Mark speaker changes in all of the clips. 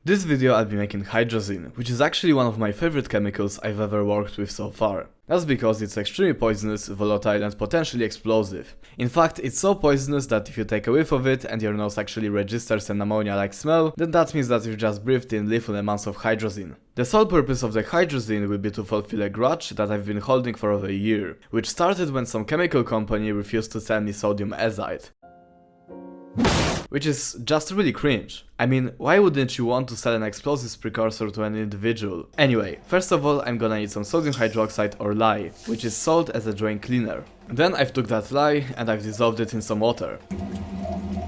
Speaker 1: This video I'll be making hydrazine, which is actually one of my favorite chemicals I've ever worked with so far. That's because it's extremely poisonous, volatile and potentially explosive. In fact, it's so poisonous that if you take a whiff of it and your nose actually registers an ammonia-like smell, then that means that you've just breathed in lethal amounts of hydrazine. The sole purpose of the hydrazine will be to fulfill a grudge that I've been holding for over a year, which started when some chemical company refused to sell me sodium azide. Which is just really cringe. I mean, why wouldn't you want to sell an explosives precursor to an individual? Anyway, first of all I'm gonna need some sodium hydroxide or lye, which is sold as a drain cleaner. Then I've took that lye and I've dissolved it in some water.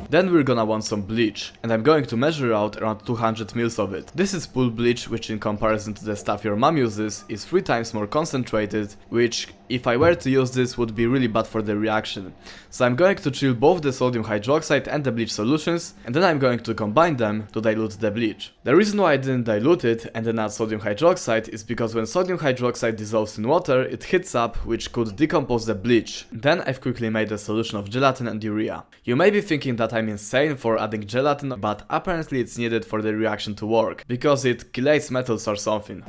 Speaker 1: Then we're gonna want some bleach, and I'm going to measure out around 200 ml of it. This is pool bleach, which in comparison to the stuff your mom uses, is 3 times more concentrated, which, if I were to use this, would be really bad for the reaction. So I'm going to chill both the sodium hydroxide and the bleach solutions, and then I'm going to combine them to dilute the bleach. The reason why I didn't dilute it and then add sodium hydroxide is because when sodium hydroxide dissolves in water, it heats up, which could decompose the bleach. Then I've quickly made a solution of gelatin and urea. You may be thinking that I'm insane for adding gelatin, but apparently it's needed for the reaction to work, because it chelates metals or something.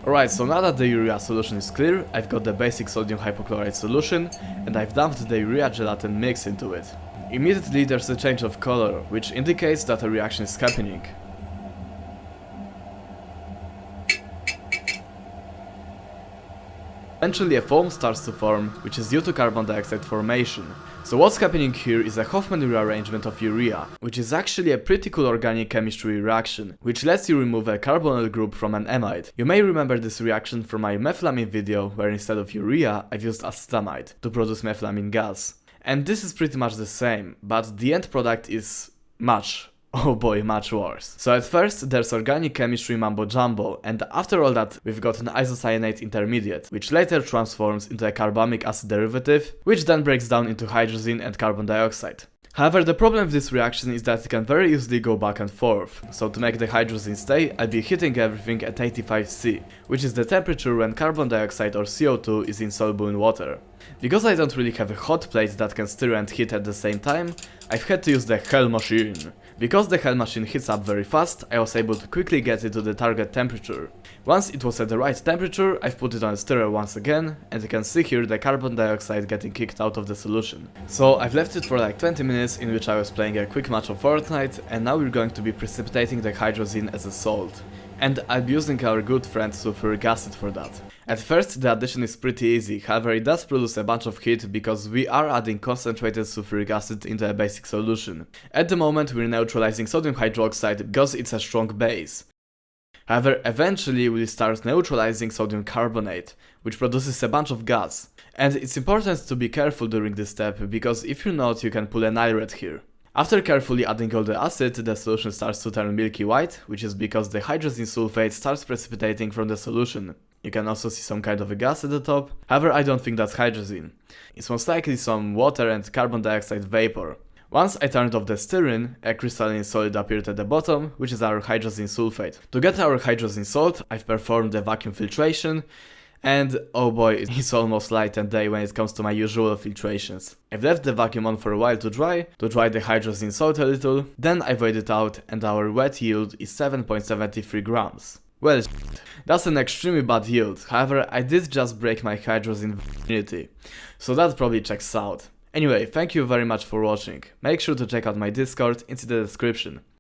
Speaker 1: Alright, so now that the urea solution is clear, I've got the basic sodium hypochlorite solution, and I've dumped the urea gelatin mix into it. Immediately there's a change of color, which indicates that a reaction is happening. Eventually a foam starts to form, which is due to carbon dioxide formation. So what's happening here is a Hoffman rearrangement of urea, which is actually a pretty cool organic chemistry reaction, which lets you remove a carbonyl group from an amide. You may remember this reaction from my methylamine video, where instead of urea I've used acetamide to produce methylamine gas. And this is pretty much the same, but the end product is much worse. So at first there's organic chemistry mambo jumbo, and after all that we've got an isocyanate intermediate, which later transforms into a carbamic acid derivative, which then breaks down into hydrazine and carbon dioxide. However, the problem with this reaction is that it can very easily go back and forth, so to make the hydrazine stay, I'll be heating everything at 85°C, which is the temperature when carbon dioxide or CO2 is insoluble in water. Because I don't really have a hot plate that can stir and heat at the same time, I've had to use the hell machine. Because the hell machine heats up very fast, I was able to quickly get it to the target temperature. Once it was at the right temperature, I've put it on a stirrer once again, and you can see here the carbon dioxide getting kicked out of the solution. So I've left it for like 20 minutes in which I was playing a quick match of Fortnite, and now we're going to be precipitating the hydrazine as a salt. And I'll be using our good friend sulfuric acid for that. At first the addition is pretty easy, however it does produce a bunch of heat because we are adding concentrated sulfuric acid into a basic solution. At the moment we're neutralizing sodium hydroxide because it's a strong base. However, eventually we'll start neutralizing sodium carbonate, which produces a bunch of gas. And it's important to be careful during this step, because if you're not, you can pull an IRED here. After carefully adding all the acid, the solution starts to turn milky white, which is because the hydrazine sulfate starts precipitating from the solution. You can also see some kind of a gas at the top, however I don't think that's hydrazine. It's most likely some water and carbon dioxide vapor. Once I turned off the stirring, a crystalline solid appeared at the bottom, which is our hydrazine sulfate. To get our hydrazine salt, I've performed the vacuum filtration, and oh boy, it's almost light and day when it comes to my usual filtrations. I've left the vacuum on for a while to dry the hydrazine salt a little, then I weighed it out and our wet yield is 7.73 grams. Well, that's an extremely bad yield, however I did just break my hydrazine virginity, so that probably checks out. Anyway, thank you very much for watching. Make sure to check out my Discord, it's in the description.